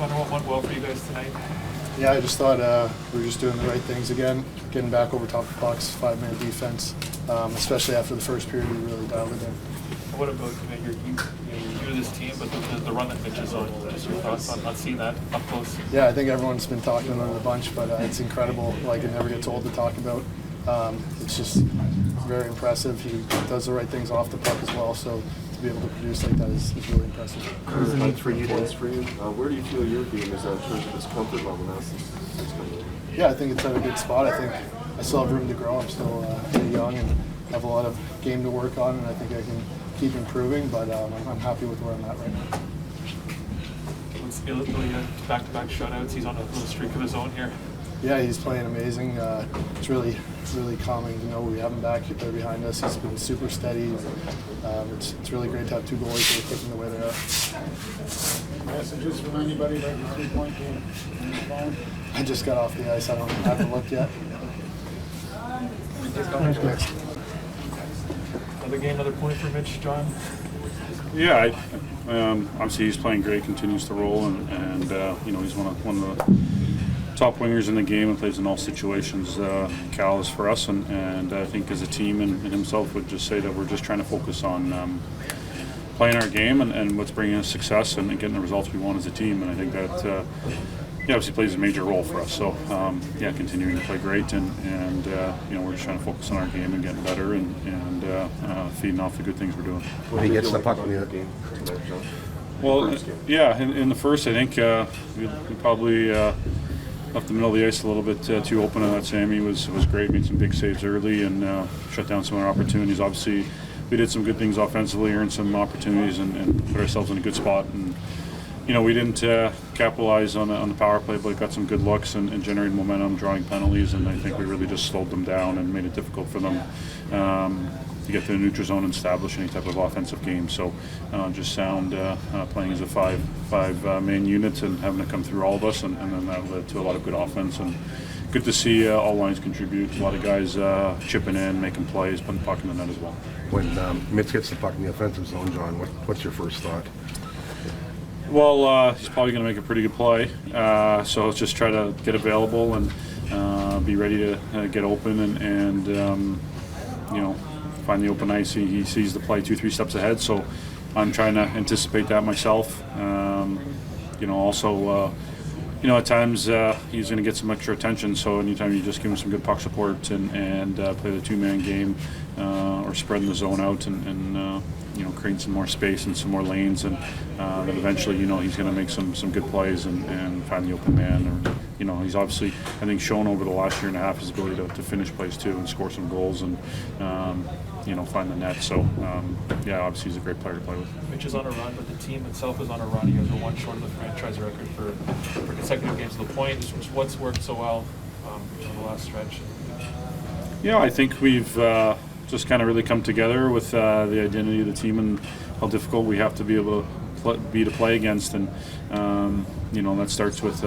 Conor, what went well for you guys tonight? Yeah, I just thought we were just doing the right things again, getting back over top of pucks, 5-man defense, especially after the first period, we really dialed it in. What about you're new to this team, but the run that Mitch is on, just your thoughts on seeing that up close? Yeah, I think everyone's been talking about it a bunch, but it's incredible. Like, it never gets old to talk about. It's just very impressive. He does the right things off the puck as well, so to be able to produce like that is really impressive. For you, where do you feel your game is at in terms of its comfort level now since coming in? Yeah, I think it's at a good spot. I think I still have room to grow. I'm still pretty young and have a lot of game to work on, and I think I can keep improving, but I'm happy with where I'm at right now. Ilya, back-to-back shutouts. He's on a little streak of his own here. Yeah, he's playing amazing. It's really calming to know we have him back there behind us. He's been super steady. It's really great to have two goalies who are kicking the way they are. Messages from anybody about the 3-point game on your phone? I just got off the ice. I haven't looked yet. Another game, another point for Mitch, John. Yeah, obviously he's playing great, continues to roll, and he's one of the top wingers in the game and plays in all situations. Cal is for us, and I think as a team and himself would just say that we're just trying to focus on playing our game and what's bringing us success and getting the results we want as a team. And I think that he obviously plays a major role for us. So continuing to play great, and we're just trying to focus on our game and getting better and feeding off the good things we're doing. When he gets the puck in the game tonight, John? Well, in the first, I think we probably left the middle of the ice a little bit too open. And that Sammy was great, made some big saves early and shut down some of our opportunities. Obviously, we did some good things offensively, earned some opportunities, and put ourselves in a good spot. And we didn't capitalize on the power play, but got some good looks and generated momentum, drawing penalties, and I think we really just slowed them down and made it difficult for them to get to the neutral zone and establish any type of offensive game. So just sound playing as a five-man unit and having to come through all of us, and then that led to a lot of good offense. And good to see all lines contribute. A lot of guys chipping in, making plays, putting the puck in the net as well. When Mitch gets the puck in the offensive zone, John, what's your first thought? Well, he's probably going to make a pretty good play. So let's just try to get available and be ready to get open and find the open ice. He sees the play 2-3 steps ahead. So I'm trying to anticipate that myself. At times he's going to get some extra attention. So anytime you just give him some good puck support and play the two-man game or spreading the zone out and creating some more space and some more lanes, and then eventually, he's going to make some good plays and find the open man. Or, he's obviously, I think, shown over the last year and a half his ability to finish plays too and score some goals and, find the net. So, obviously he's a great player to play with. Mitch is on a run, but the team itself is on a run. You guys are one short of the franchise record for consecutive games to the point. Just what's worked so well in the last stretch? Yeah, I think we've just kind of really come together with the identity of the team and how difficult we have to be able to play against, and that starts with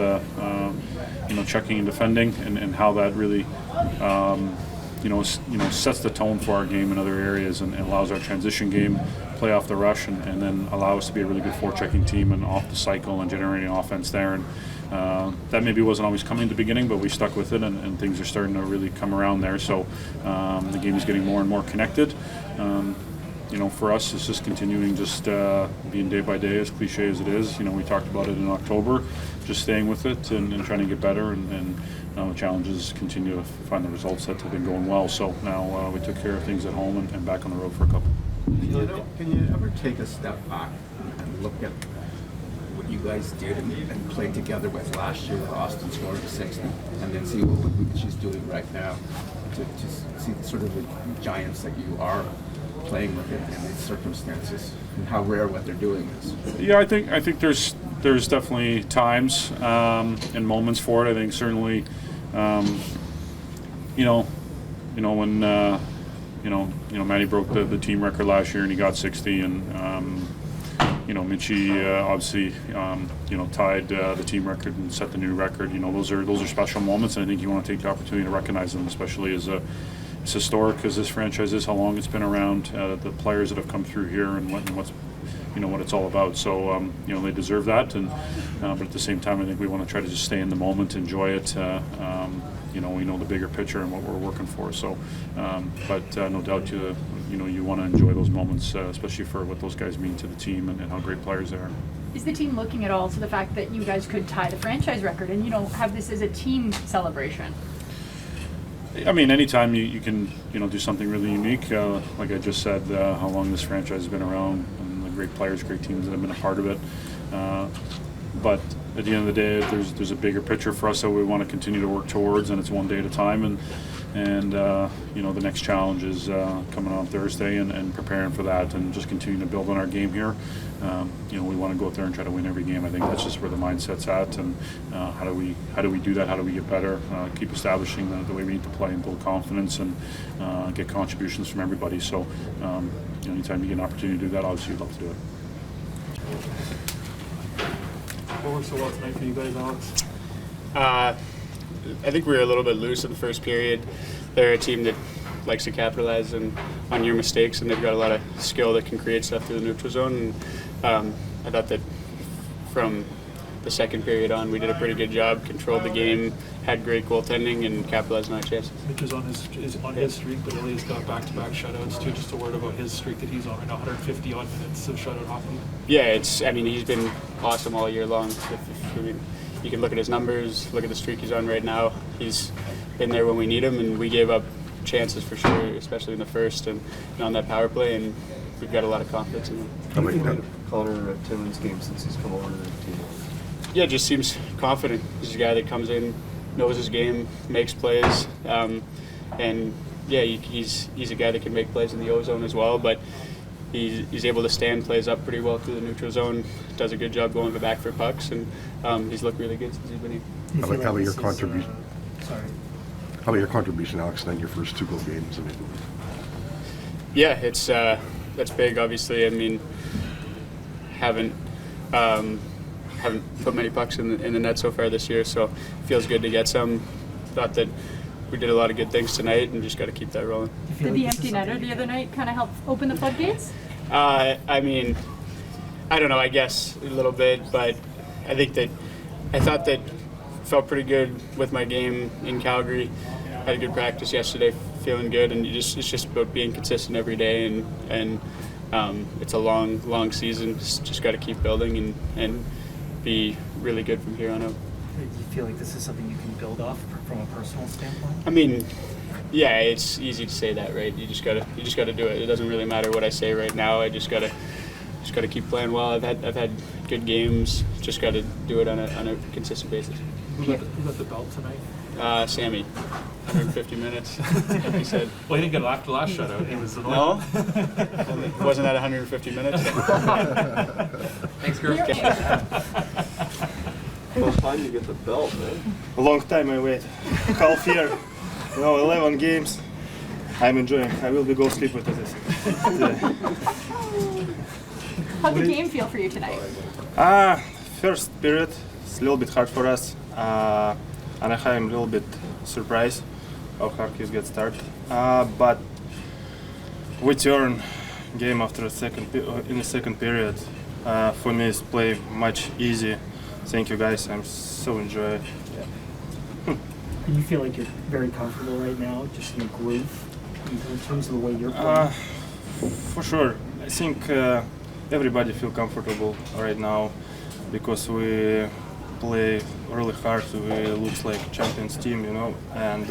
checking and defending, and how that really sets the tone for our game in other areas and allows our transition game play off the rush and then allow us to be a really good forechecking team and off the cycle and generating offense there. And that maybe wasn't always coming at the beginning, but we stuck with it, and things are starting to really come around there. So the game is getting more and more connected. For us, it's just continuing, just being day by day, as cliche as it is. We talked about it in October, just staying with it and trying to get better, and the challenges continue to find the results that have been going well. So now we took care of things at home and back on the road for a couple. Can you ever take a step back and look at what you guys did and played together with last year with Austin scoring 60, and then see what she's doing right now to see sort of the giants that you are playing with it in these circumstances, and how rare what they're doing is? Yeah, I think there's definitely times and moments for it. I think certainly, when Matty broke the team record last year and he got 60, and Mitchie obviously tied the team record and set the new record. Those are special moments, and I think you want to take the opportunity to recognize them, especially as it's historic as this franchise is, how long it's been around, the players that have come through here, and what's what it's all about. So they deserve that, and but at the same time, I think we want to try to just stay in the moment, enjoy it. We know the bigger picture and what we're working for. So, but no doubt you want to enjoy those moments, especially for what those guys mean to the team and how great players they are. Is the team looking at all to the fact that you guys could tie the franchise record and have this as a team celebration? I mean, anytime you can do something really unique, like I just said, how long this franchise has been around and the great players, great teams that have been a part of it. But at the end of the day, there's a bigger picture for us that we want to continue to work towards, and it's one day at a time. And the next challenge is coming on Thursday and preparing for that and just continuing to build on our game here. We want to go out there and try to win every game. I think that's just where the mindset's at, and how do we do that? How do we get better? Keep establishing the way we need to play and build confidence and get contributions from everybody. So anytime you get an opportunity to do that, obviously you'd love to do it. What worked so well tonight for you guys, Alex? I think we were a little bit loose in the first period. They're a team that likes to capitalize on your mistakes, and they've got a lot of skill that can create stuff through the neutral zone. And I thought that from the second period on, we did a pretty good job, controlled the game, had great goaltending, and capitalized on our chances. Mitch is on his streak, but Ilya's got back-to-back shutouts too. Just a word about his streak that he's on right now, 150 odd minutes of shutout hockey. Yeah, he's been awesome all year long. You can look at his numbers, look at the streak he's on right now. He's been there when we need him, and we gave up chances for sure, especially in the first and on that power play, and we've got a lot of confidence in him. How do you think of Conor Timmins' game since he's come over to the team? Yeah, just seems confident. He's a guy that comes in, knows his game, makes plays, and yeah, he's a guy that can make plays in the O zone as well, but he's able to stand plays up pretty well through the neutral zone, does a good job going to the back for pucks, and he's looked really good since he's been here. How about your contribution? How about your contribution, Alex, tonight, your first 2 goal games? Yeah, it's that's big. Obviously, I mean, haven't put many pucks in the net so far this year, so it feels good to get some. Thought that we did a lot of good things tonight, and just got to keep that rolling. Did the empty netter the other night kind of help open the floodgates? I mean, I don't know. I guess a little bit, but I thought that felt pretty good with my game in Calgary. Had a good practice yesterday, feeling good, and it's just about being consistent every day, and it's a long season. Just got to keep building and be really good from here on out. Do you feel like this is something you can build off from a personal standpoint? I mean, yeah, it's easy to say that, right? You just gotta do it. It doesn't really matter what I say right now. I just gotta keep playing well. I've had good games. Just gotta do it on a consistent basis. Who got the belt tonight? Sammy, 150 minutes. Like he said. Well, he didn't get the last shutout. He was No, wasn't that 150 minutes? Thanks, Kerfoot. First time you get the belt, man. A long time I wait. Half year. 11 games. I'm enjoying. I will be go sleep with this. How'd the game feel for you tonight? First period, it's a little bit hard for us. Anaheim a little bit surprised how hard he get started. But we turn game after in the second period. For me, it's play much easy. Thank you guys. I'm so enjoy it. Yeah. You feel like you're very comfortable right now, just in a groove in terms of the way you're playing? For sure. I think everybody feel comfortable right now because we play really hard. We look like champions team, and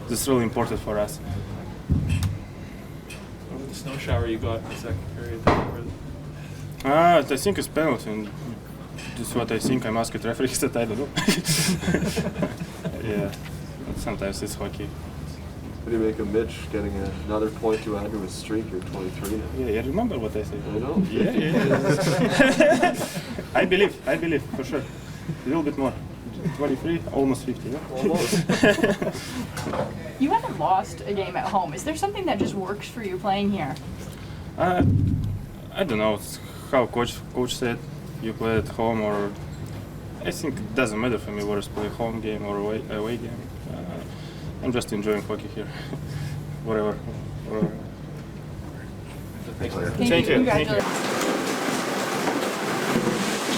this is really important for us. What was the snow shower you got in the second period? I think it's penalty. And this is what I think. I'm asking referees that I don't know. Yeah, but sometimes it's hockey. What do you make of Mitch getting another point to add to his streak? You're 23 now. Yeah, remember what I said. I know. Yeah. I believe for sure. A little bit more. 23, almost 50. Yeah? Almost. You haven't lost a game at home. Is there something that just works for you playing here? I don't know. It's how coach said. You play at home, or I think it doesn't matter for me whether it's play home game or away game. I'm just enjoying hockey here. Whatever. Thank you. Thank you. Congratulations.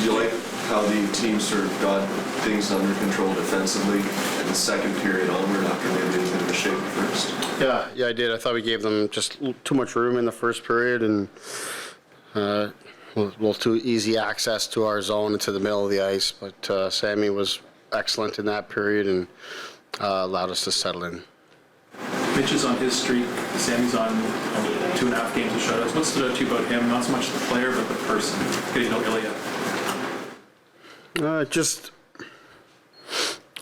you like how the team sort of got things under control defensively in the second period onward after maybe being in a bit of a shaky first? Yeah, I did. I thought we gave them just too much room in the first period and a little too easy access to our zone into the middle of the ice. But Sammy was excellent in that period and allowed us to settle in. Mitch is on his streak. Sammy's on 2.5 games of shutouts. What stood out to you about him? Not so much the player, but the person. Getting to know Ilya.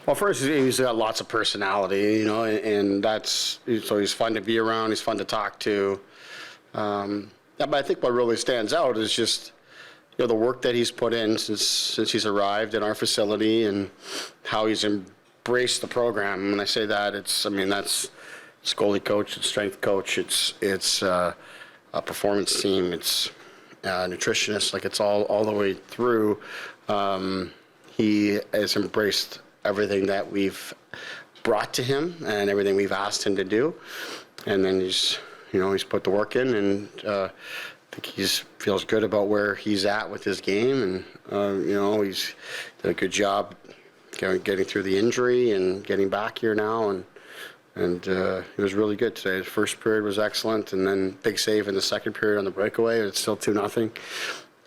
Well, first, he's got lots of personality, and that's so he's fun to be around. He's fun to talk to. But I think what really stands out is just the work that he's put in since he's arrived in our facility and how he's embraced the program. And when I say that, that's goalie coach, it's strength coach, it's a performance team, it's nutritionist. Like it's all the way through. He has embraced everything that we've brought to him and everything we've asked him to do, and then he's put the work in, and I think he feels good about where he's at with his game, and he's did a good job getting through the injury and getting back here now, and he was really good today. The first period was excellent, and then big save in the second period on the breakaway. It's still 2-0,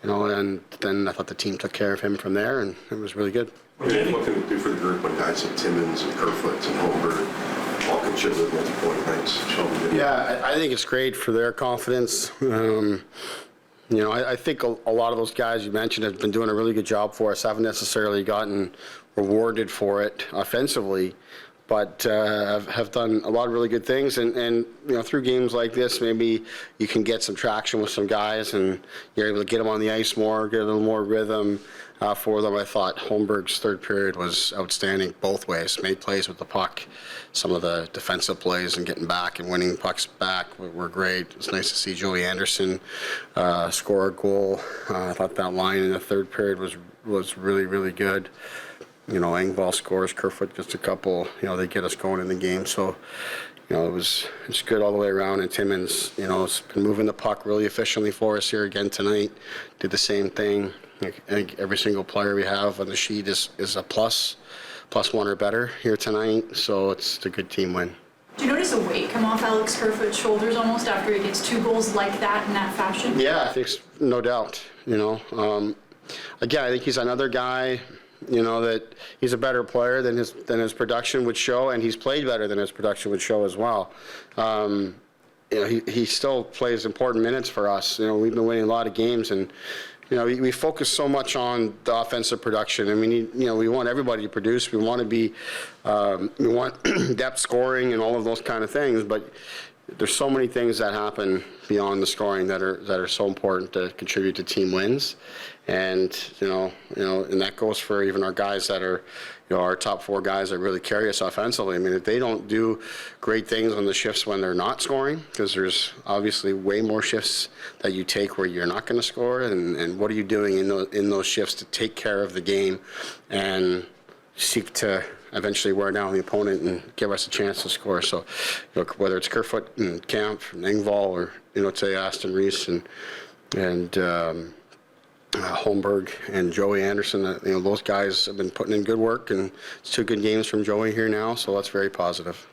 and then I thought the team took care of him from there, and it was really good. What can it do for the group when guys like Timmins and Kerfoot and Holmberg all contribute multi-point nights? Yeah, I think it's great for their confidence. I think a lot of those guys you mentioned have been doing a really good job for us. Haven't necessarily gotten rewarded for it offensively, but have done a lot of really good things. And through games like this, maybe you can get some traction with some guys, and you're able to get them on the ice more, get a little more rhythm for them. I thought Holmberg's third period was outstanding both ways. Made plays with the puck. Some of the defensive plays and getting back and winning pucks back were great. It's nice to see Joey Anderson score a goal. I thought that line in the third period was really, really good. Engvall scores, Kerfoot gets a couple, they get us going in the game. So, it's good all the way around. And Timmins, has been moving the puck really efficiently for us here again tonight. Did the same thing. I think every single player we have on the sheet is a plus one or better here tonight. So it's a good team win. Do you notice a weight come off Alex Kerfoot's shoulders almost after he gets 2 goals like that in that fashion? Yeah, I think no doubt. Again, I think he's another guy. That he's a better player than his production would show, and he's played better than his production would show as well. He still plays important minutes for us. We've been winning a lot of games, and we focus so much on the offensive production, and we want everybody to produce. We want to be, we want depth scoring and all of those kind of things, but there's so many things that happen beyond the scoring that are so important to contribute to team wins, and and that goes for even our guys that are, our top 4 guys that really carry us offensively. If they don't do great things on the shifts when they're not scoring, because there's obviously way more shifts that you take where you're not going to score, and what are you doing in those shifts to take care of the game and seek to eventually wear down the opponent and give us a chance to score. So, whether it's Kerfoot and Camp and Engvall, or today Aston Reese and Holmberg and Joey Anderson, those guys have been putting in good work, and it's 2 good games from Joey here now, so that's very positive.